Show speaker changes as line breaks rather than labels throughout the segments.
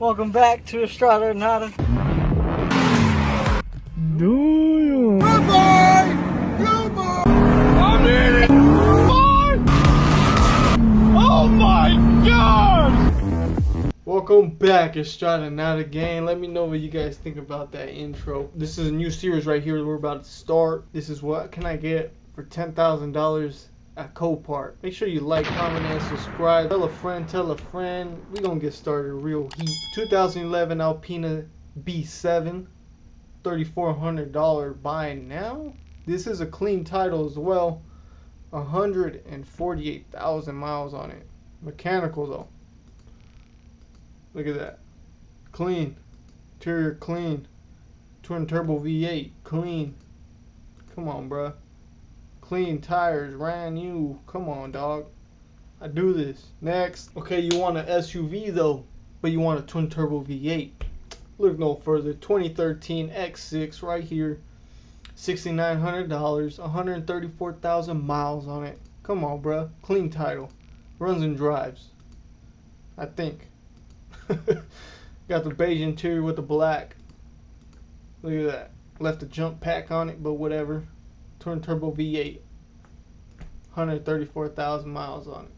Welcome back to Estrada Nada.
Goodbye! Goodbye! I'm in it! Oh my god! Welcome back, Estrada Nada gang. Let me know what you guys think about that intro. This is a new series right here that we're about to start. This is what can I get for $10,000 at Copart. Make sure you like, comment, and subscribe. Tell a friend. We gonna get started real heat. 2011 Alpina B7. $3,400 buying now. This is a clean title as well. 148,000 miles on it. Mechanical though. Look at that. Clean. Interior clean. Twin turbo V8 clean. Come on, bruh. Clean tires, brand new. Come on, dog. I do this. Next. Okay, you want an SUV though, but you want a twin turbo V8. Look no further. 2013 X6 right here. $6,900. 134,000 miles on it. Come on, bruh. Clean title. Runs and drives. I think. Got the beige interior with the black. Look at that. Left a jump pack on it, but whatever. Twin turbo V8. 134,000 miles on it.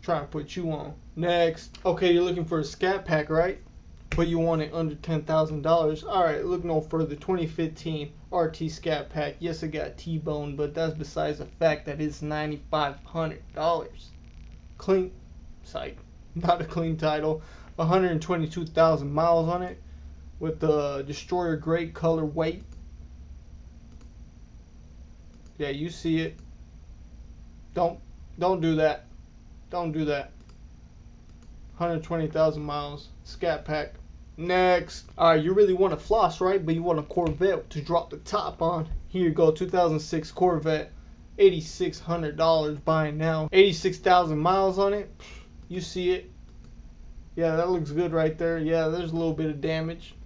Trying to put you on. Next. Okay, you're looking for a Scat Pack, right? But you want it under $10,000. Alright, look no further. 2015 Rt Scat Pack. Yes, it got T-bone, but that's besides the fact that it's $9,500. Clean. Psych. Not a clean title. 122,000 miles on it. With the Destroyer gray color weight. Yeah, you see it. Don't do that. Don't do that. 120,000 miles. Scat Pack. Next. Alright, you really want to floss, right? But you want a Corvette to drop the top on. Here you go. 2006 Corvette. $8,600 buying now. 86,000 miles on it. You see it. Yeah, that looks good right there. Yeah, there's a little bit of damage.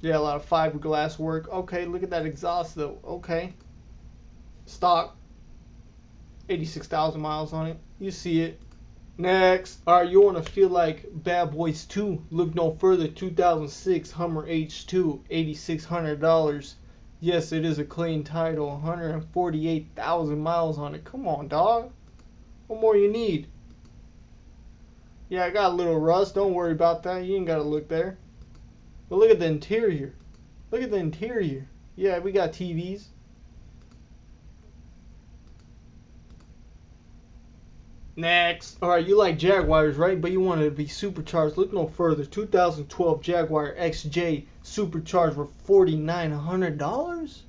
Yeah, a lot of fiberglass work. Okay, look at that exhaust though. Okay. Stock. 86,000 miles on it. You see it. Next. Alright, you want to feel like Bad Boys 2. Look no further. 2006 Hummer H2. $8,600. Yes, it is a clean title. 148,000 miles on it. Come on, dog. What more you need? Yeah, I got a little rust. Don't worry about that. You ain't got to look there. But look at the interior. Look at the interior. Yeah, we got TVs. Next. Alright, you like Jaguars, right? But you want it to be supercharged. Look no further. 2012 Jaguar XJ supercharged for $4,900?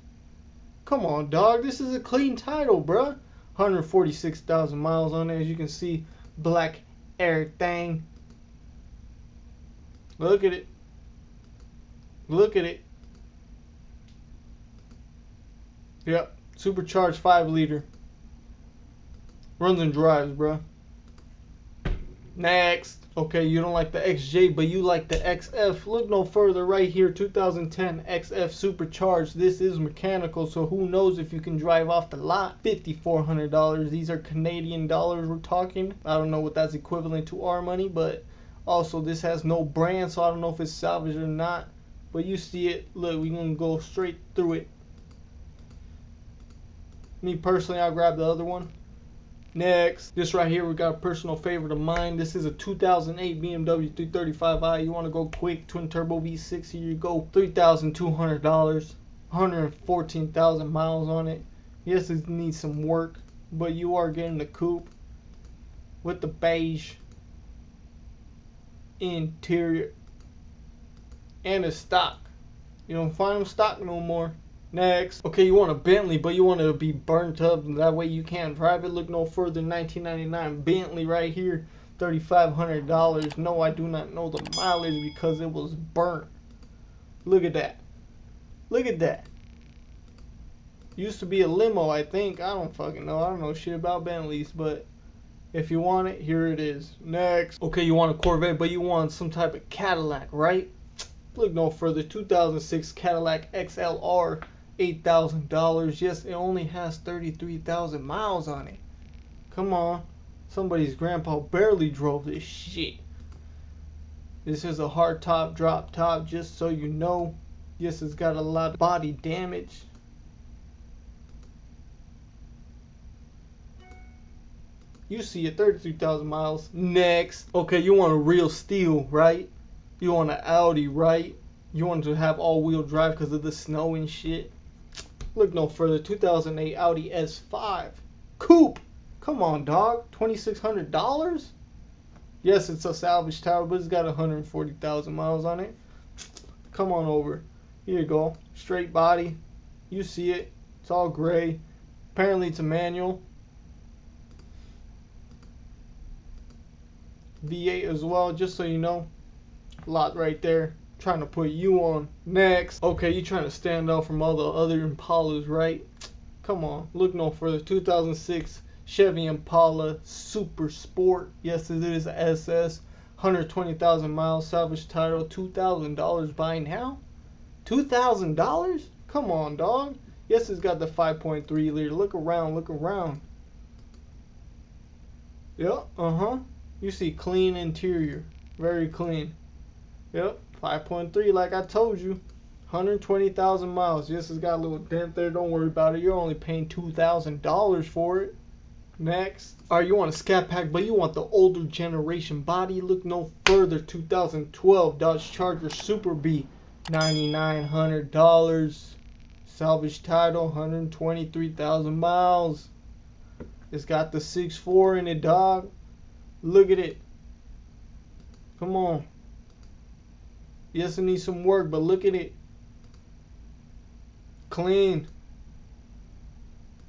Come on, dog. This is a clean title, bruh. 146,000 miles on it. As you can see, black everything. Look at it. Look at it. Yep. Supercharged 5-liter. Runs and drives, bro. Next. Okay, you don't like the XJ, but you like the XF. Look no further. Right here, 2010 XF supercharged. This is mechanical, so who knows if you can drive off the lot. $5,400. These are Canadian dollars we're talking. I don't know what that's equivalent to our money, but also this has no brand, so I don't know if it's salvaged or not. But you see it. Look, we're going to go straight through it. Me personally, I'll grab the other one. Next, this right here, we got a personal favorite of mine. This is a 2008 BMW 335i. You want to go quick, twin turbo V6, here you go. $3,200, 114,000 miles on it. Yes, it needs some work, but you are getting the coupe with the beige interior and a stock. You don't find them stock no more. Next. Okay, you want a Bentley, but you want it to be burnt up. That way you can't drive it. Look no further. 1999 Bentley right here. $3,500. No, I do not know the mileage because it was burnt. Look at that. Look at that. Used to be a limo, I think. I don't fucking know. I don't know shit about Bentleys, but if you want it, here it is. Next. Okay, you want a Corvette, but you want some type of Cadillac, right? Look no further. 2006 Cadillac Xlr. $8,000. Yes, it only has 33,000 miles on it. Come on. Somebody's grandpa barely drove this shit. This is a hard top, drop top, just so you know. Yes, it's got a lot of body damage. You see it, 33,000 miles. Next. Okay, you want a real steel, right? You want an Audi, right? You want to have all-wheel drive because of the snow and shit. Look no further. 2008 Audi S5 Coupe. Come on, dog. $2,600? Yes, it's a salvage title, but it's got 140,000 miles on it. Come on over. Here you go. Straight body. You see it. It's all gray. Apparently it's a manual. V8 as well, just so you know. A lot right there. Trying to put you on. Next. Okay, you trying to stand out from all the other Impalas, right? Come on. Look no further. 2006 Chevy Impala Super Sport. Yes, it is a SS. 120,000 miles. Salvage title. $2,000 by now? $2,000? Come on, dog. Yes, it's got the 5.3 liter. Look around. Look around. Yep. You see clean interior. Very clean. Yep. 5.3 like I told you. 120,000 miles. Yes, it's got a little dent there. Don't worry about it. You're only paying $2,000 for it. Next. Alright, you want a Scat Pack, but you want the older generation body. Look no further. 2012 Dodge Charger Super B. $9,900. Salvage title. 123,000 miles. It's got the 6.4 in it, dog. Look at it. Come on. Yes, it needs some work, but look at it. Clean.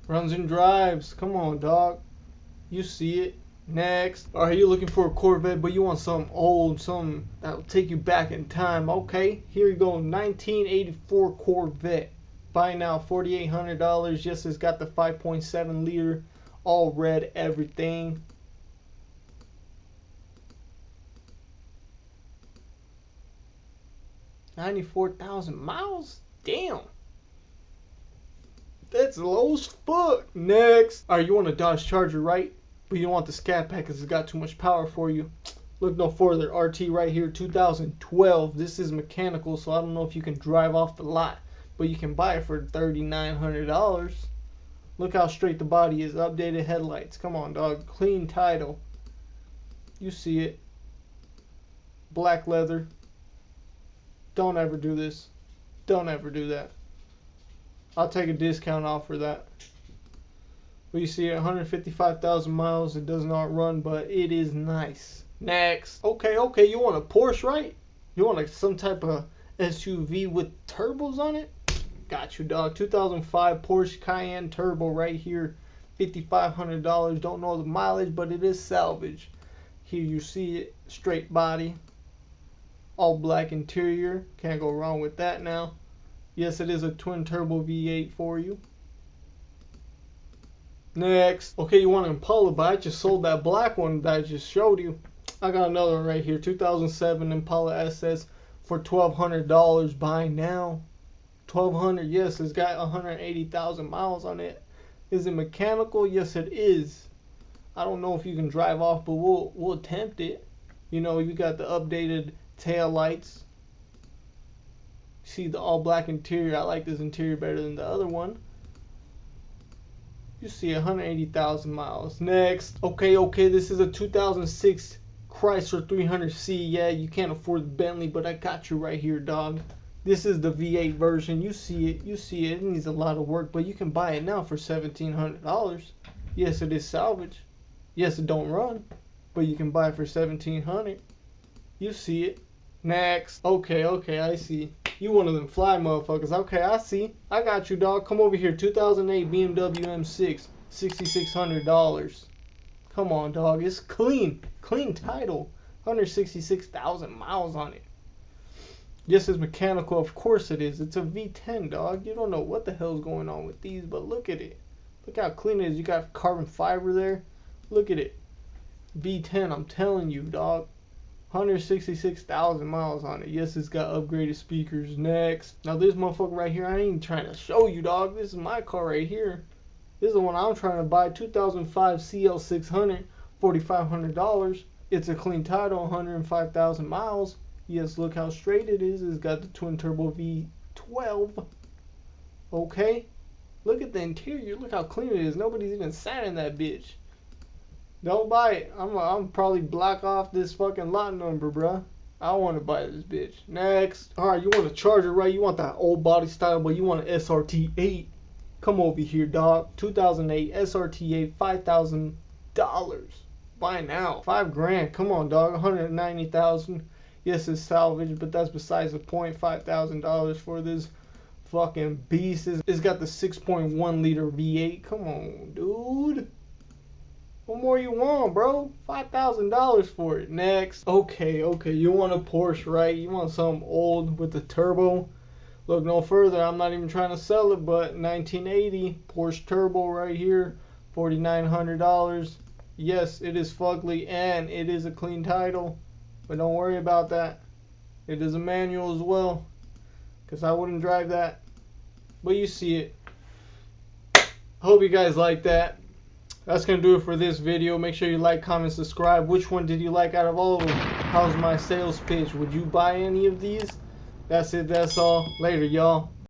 Runs and drives. Come on, dog. You see it. Next. Alright, you're looking for a Corvette, but you want something old, something that will take you back in time. Okay, here you go. 1984 Corvette. Buy now, $4,800. Yes, it's got the 5.7 liter. All red, everything. $94,000 miles? Damn. That's low as fuck. Next. Alright, you want a Dodge Charger, right? But you don't want the Scat Pack because it's got too much power for you. Look no further. RT right here, 2012. This is mechanical, so I don't know if you can drive off the lot. But you can buy it for $3,900. Look how straight the body is. Updated headlights. Come on, dog. Clean title. You see it. Black leather. Don't ever do this. Don't ever do that. I'll take a discount off for that. But you see it, 155,000 miles. It does not run, but it is nice. Next. Okay, you want a Porsche, right? You want some type of SUV with turbos on it? Got you, dog. 2005 Porsche Cayenne Turbo right here. $5,500. Don't know the mileage, but it is salvage. Here you see it. Straight body. All black interior. Can't go wrong with that now. Yes, it is a twin turbo V8 for you. Next. Okay, you want an Impala, but I just sold that black one that I just showed you. I got another one right here. 2007 Impala SS for $1,200. Buy now. $1,200. Yes, it's got 180,000 miles on it. Is it mechanical? Yes, it is. I don't know if you can drive off, but we'll attempt it. You know, you got the updated tail lights. See the all black interior. I like this interior better than the other one. You see 180,000 miles. Next. Okay, this is a 2006 Chrysler 300C. Yeah, you can't afford the Bentley, but I got you right here, dog. This is the V8 version. You see it. It needs a lot of work, but you can buy it now for $1,700. Yes, it is salvage. Yes, it don't run, but you can buy it for $1,700. You see it. Next. Okay, I see. You one of them fly motherfuckers. Okay, I see. I got you, dog. Come over here. 2008 BMW M6. $6,600. Come on, dog. It's clean. Clean title. 166,000 miles on it. Yes, it's mechanical. Of course it is. It's a V10, dog. You don't know what the hell's going on with these, but look at it. Look how clean it is. You got carbon fiber there. Look at it. V10, I'm telling you, dog. 166,000 miles on it. Yes, it's got upgraded speakers. Next. Now this motherfucker right here, I ain't trying to show you, dog. This is my car right here. This is the one I'm trying to buy. 2005 CL600, $4,500. It's a clean title, 105,000 miles. Yes, look how straight it is. It's got the twin turbo V12. Okay. Look at the interior. Look how clean it is. Nobody's even sat in that bitch. Don't buy it. I'm probably block off this fucking lot number, bruh. I don't want to buy this bitch. Next. Alright, you want a Charger, right? You want that old body style, but you want an SRT8. Come over here, dog. 2008 SRT8, $5,000. Buy now. $5,000. Come on, dog. 190,000. Yes, it's salvage, but that's besides the point. $5,000 for this fucking beast. It's got the 6.1 liter V8. Come on, dude. What more you want, bro? $5,000 for it. Next. Okay, you want a Porsche, right? You want something old with the turbo. Look no further. I'm not even trying to sell it, but 1980 Porsche turbo right here, $4,900. Yes, it is fugly and it is a clean title, but don't worry about that. It is a manual as well, because I wouldn't drive that, but you see it. Hope you guys like that. That's going to do it for this video. Make sure you like, comment, subscribe. Which one did you like out of all of them? How's my sales pitch? Would you buy any of these? That's it. That's all. Later, y'all.